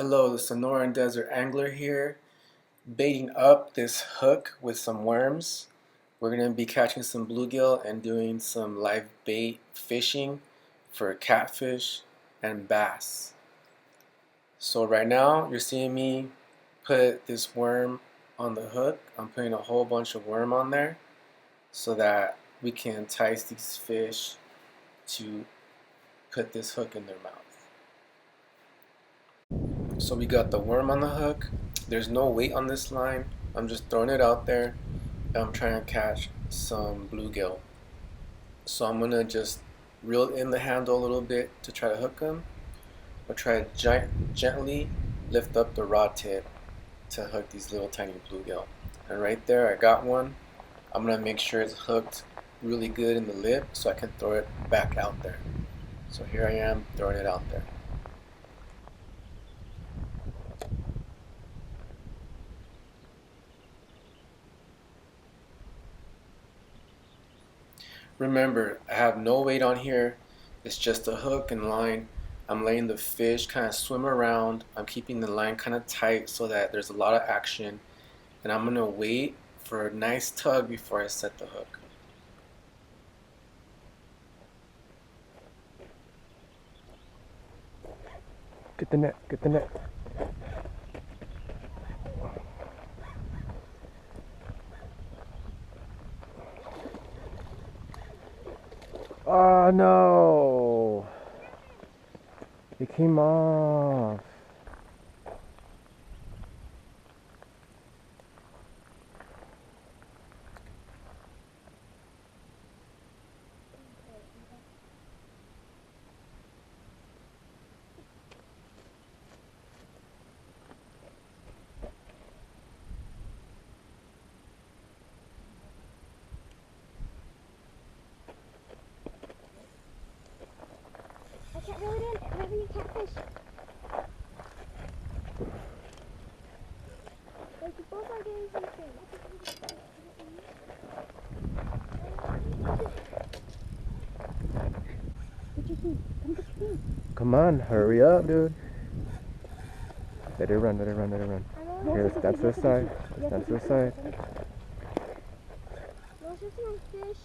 Hello, the Sonoran Desert Angler here, baiting up this hook with some worms. We're going to be catching some bluegill and doing some live bait fishing for catfish and bass. So right now you're seeing me put this worm on the hook. I'm putting a whole bunch of worm on there so that we can entice these fish to put this hook in their mouth. So we got the worm on the hook. There's no weight on this line. I'm just throwing it out there. I'm trying to catch some bluegill. So I'm gonna just reel in the handle a little bit to try to hook them. I'll try to gently lift up the rod tip to hook these little tiny bluegill. And right there I got one. I'm gonna make sure it's hooked really good in the lip so I can throw it back out there. So here I am throwing it out there. Remember, I have no weight on here. It's just a hook and line. I'm letting the fish kind of swim around. I'm keeping the line kind of tight so that there's a lot of action. And I'm gonna wait for a nice tug before I set the hook. Get the net, get the net. Oh no! It came off. I can't reel it in. I don't have any catfish. Like, both are getting something. Get your team. Come get your team. Come on, hurry up, dude. Let it run, let it run, let it run. Here, that's this side. That's this side. Fish.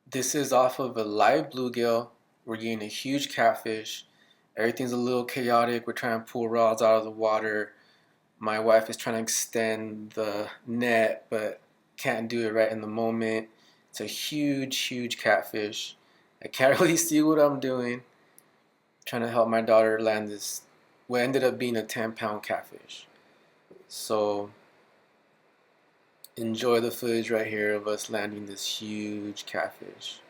This is off of a live bluegill. We're getting a huge catfish. Everything's a little chaotic. We're trying to pull rods out of the water. My wife is trying to extend the net, but can't do it right in the moment. It's a huge catfish. I can't really see what I'm doing. Trying to help my daughter land this, what ended up being a 10-pound catfish. So enjoy the footage right here of us landing this huge catfish.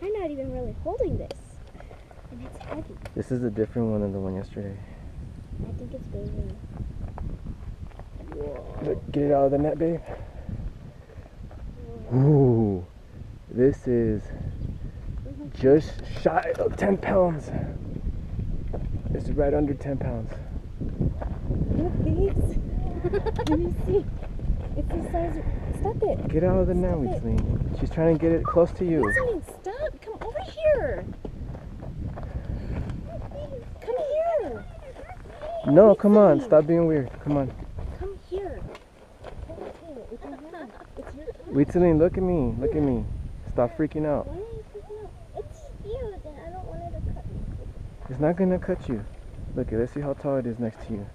I'm not even really holding this. And it's heavy. This is a different one than the one yesterday. I think it's bigger. Whoa. Look, get it out of the net, babe. Ooh, this is just shy of 10 pounds. It's right under 10 pounds. Look, these. Let me see. It's the size. Stop it. Get out of the net, Weasley. She's trying to get it close to you. Weasley, stop. Come over here. Come here. No, come on. Stop being weird. Come on. Come here. It's your hand. It's your hand. Weasley, look at me. Look at me. Stop freaking out. Why are you freaking out? It's huge and I don't want it to cut me. It's not gonna cut you. Look, let's see how tall it is next to you.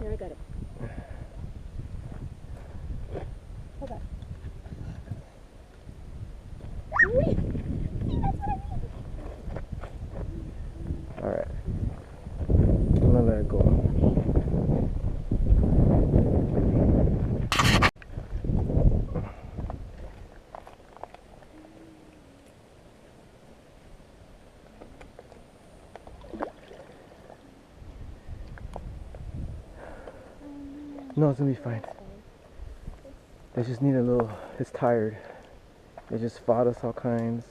Here, I got it. Hold on. Wait. See, that's what I mean. Alright. I'm gonna let it go. No, it's gonna be fine. They just need a little. It's tired. They just fought us all kinds.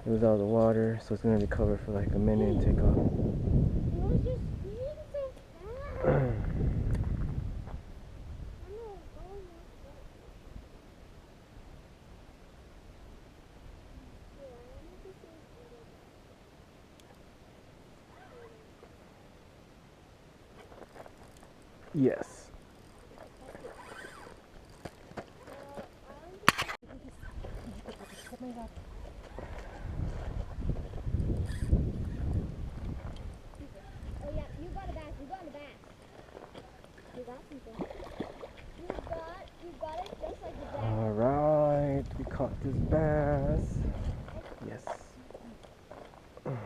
It was out of the water, so it's gonna recover for like a minute and take off. It was just being so fast. Yes. Oh my god. Oh yeah, you got a bass. You got a bass. You got something. You got it just like the bass. All right, we caught this bass. Yes. I'm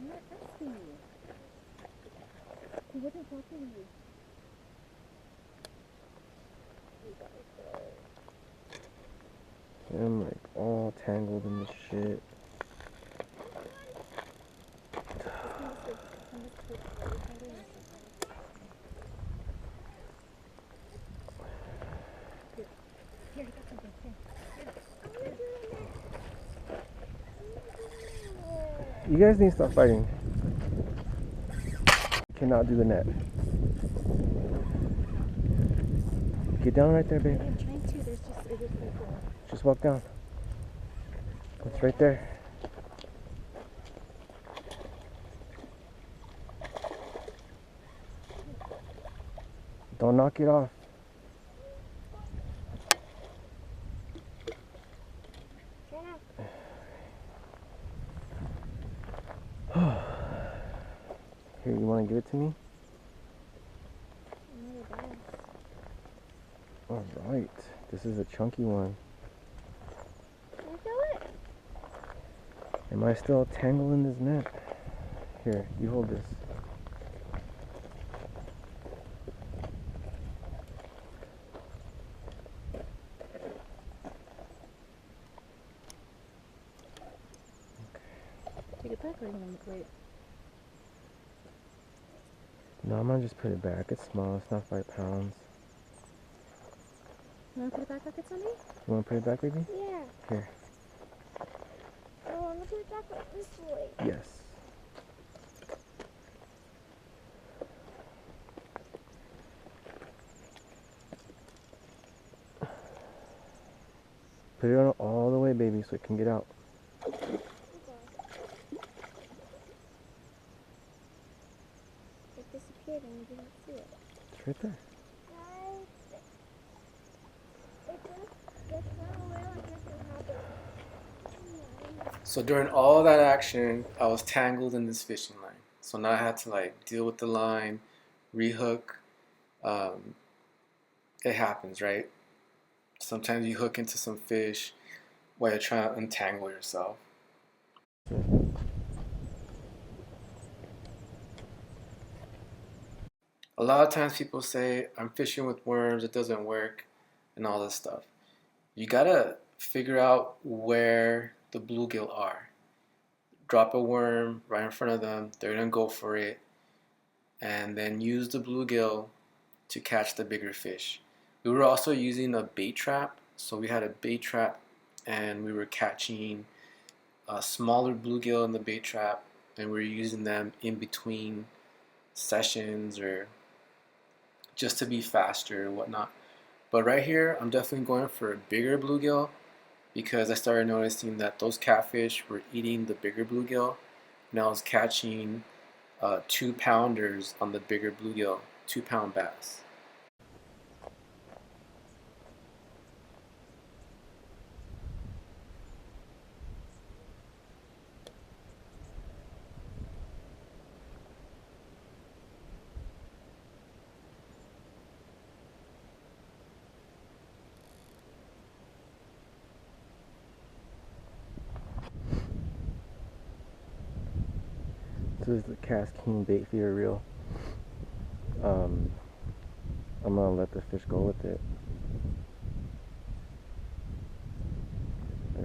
not asking you. He wasn't talking to you. I'm like all tangled in this shit. Here, I got something. You guys need to stop fighting. Cannot do the net. Get down right there, babe. I'm trying to. There's just, it is like Just walk down. It's right there. Don't knock it off. Here, you want to give it to me? All right. This is a chunky one. Can I feel it? Am I still tangled in this net? Here, you hold this. Take it back or you want to wait? No, I'm gonna just put it back. It's small. It's not 5 pounds. You want to put it back like it's on me? You want to put it back, baby? Yeah. Here. I want to put it back like this way. Yes. Put it on all the way, baby, so it can get out. It disappeared and we didn't see it. It's right there. So during all that action, I was tangled in this fishing line. So now I had to like deal with the line, rehook. It happens, right? Sometimes you hook into some fish while you're trying to untangle yourself. A lot of times people say, I'm fishing with worms, it doesn't work, and all this stuff. You gotta figure out where the bluegill are. Drop a worm right in front of them, they're gonna go for it, and then use the bluegill to catch the bigger fish. We were also using a bait trap, so we had a bait trap and we were catching a smaller bluegill in the bait trap, and we were using them in between sessions or just to be faster and whatnot. But right here, I'm definitely going for a bigger bluegill because I started noticing that those catfish were eating the bigger bluegill, and I was catching 2-pounders on the bigger bluegill, 2-pound bass. This is the Cast King bait feeder reel. I'm gonna let the fish go with it.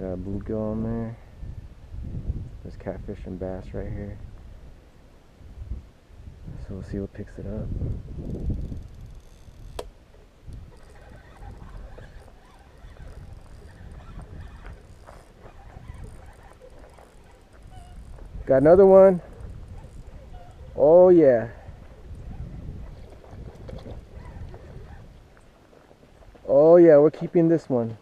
I got a bluegill on there. There's catfish and bass right here. So we'll see what picks it up. Got another one. Oh yeah. Oh yeah, we're keeping this one.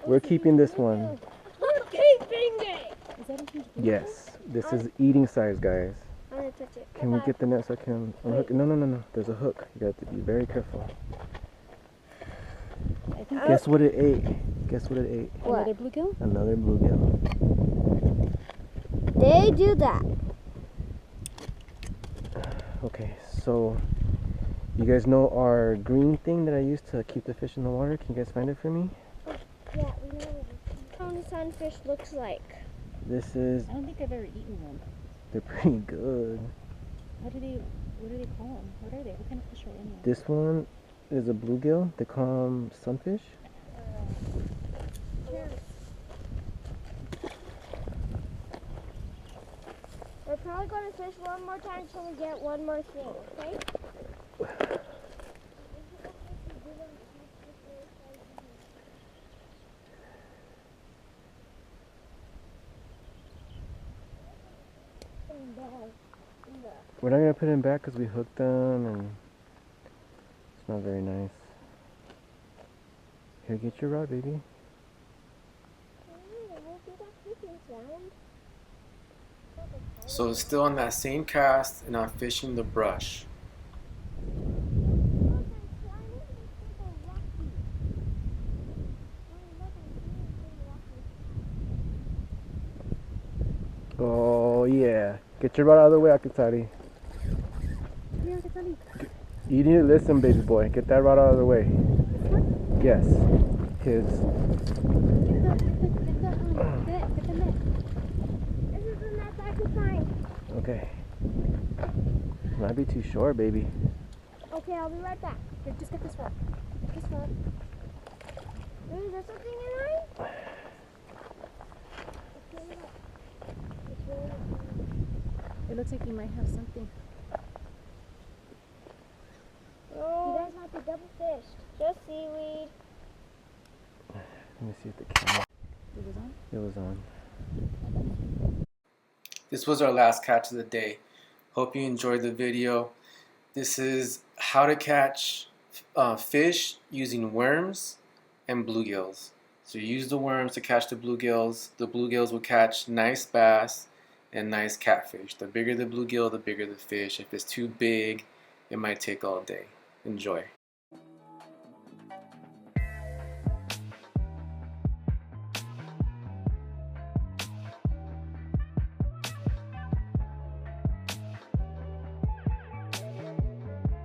We're keeping this one. We're keeping it! Is that a huge bluegill? Yes. This is eating size, guys. I'm gonna touch it. Can we get the net so I can unhook it? No, no, no, no. There's a hook. You got to be very careful. I think Guess what it ate? Guess what it ate? another bluegill? Another bluegill. They do that. Okay, so you guys know our green thing that I use to keep the fish in the water? Can you guys find it for me? Yeah, we know what the sunfish looks like. This is, I don't think I've ever eaten one. they're pretty good. What do they call them? What are they? What kind of fish are in there? This one is a bluegill. They call them sunfish. We're probably going to fish one more time until we get one more thing, okay? We're not gonna put them back because we hooked them and it's not very nice. Here, get your rod, baby. So it's still on that same cast, and I'm fishing the brush. Oh yeah. Get your rod out of the way, Akatari. Yeah, it's funny. You need to listen, baby boy. Get that rod out of the way. Yes. His. Get the net. This is the net I could find. Okay. Might be too short, baby. Okay, I'll be right back. Here, just get this rod. Get this rod. Is there something in mine? It looks like you might have something. Oh. You guys have to double fished. Just seaweed. Let me see if the camera. It was on? It was on. This was our last catch of the day. Hope you enjoyed the video. This is how to catch fish using worms and bluegills. So you use the worms to catch the bluegills. The bluegills will catch nice bass and nice catfish. The bigger the bluegill, the bigger the fish. If it's too big, it might take all day. Enjoy.